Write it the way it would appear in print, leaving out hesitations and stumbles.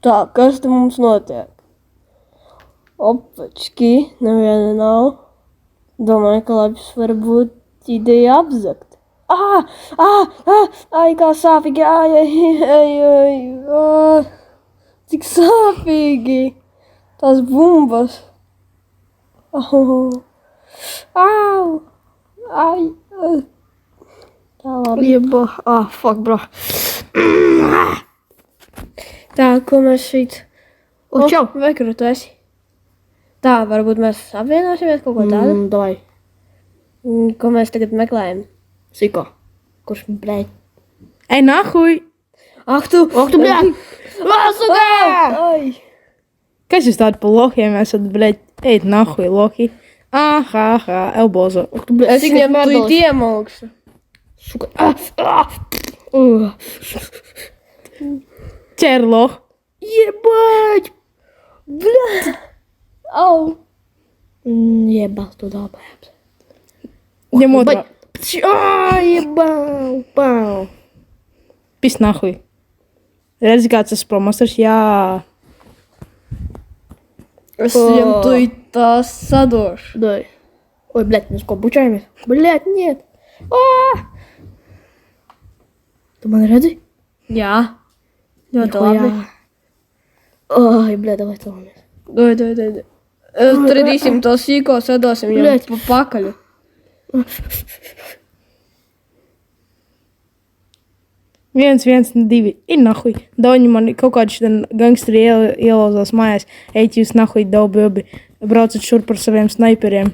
Tā, kas te mums notiek? Opački, neviena nav. Domāju, ka labs var būt ideja apzakt. Ai, kā sāpīgi, cik sāpīgi. Tās bumbas. Au, ai. Tā labi. Jeba, fuck, bro. Tā, ko mēs šeit... Čau. Vai, kur tu esi? Tā, varbūt mēs apvienosimies kaut ko tādu? Davai. Ko mēs tagad meklējam? Siko. Kurš, blēd? Ej, nahuj! Ach tu, blēd! Lasuka! Ai. Kas jūs tādi pa lohiem esat, blēd? Ejt, nahuj, lohi. Elbozo. Es viņiem tūlīt iemalkšu. Suka. Čerlo. Jebać! Bļa! Au! Jebal tu dabājams. Ņem otrā. Jebal! Pau! Pis nahuj. Redzi, kāds tas promosters? Jā. Es viņiem tūlīt tās sadošu. Дай. Ой, блядь, мы сколько обучаемся? Блядь, нет. Tu man redzi? Jā. Ļoti labi. Oi, blēd, davai tolamies. Doj. Tradīsim to sīko, sadosim viņam Bļaļ. pa pakaļu. Viens, divi. Ir nahuj. Dauņi man kaut kādi šitien gangsteri ielauzās mājās. Eit jūs nahuj, daubi obi. Braucat šur par saviem snaiperiem.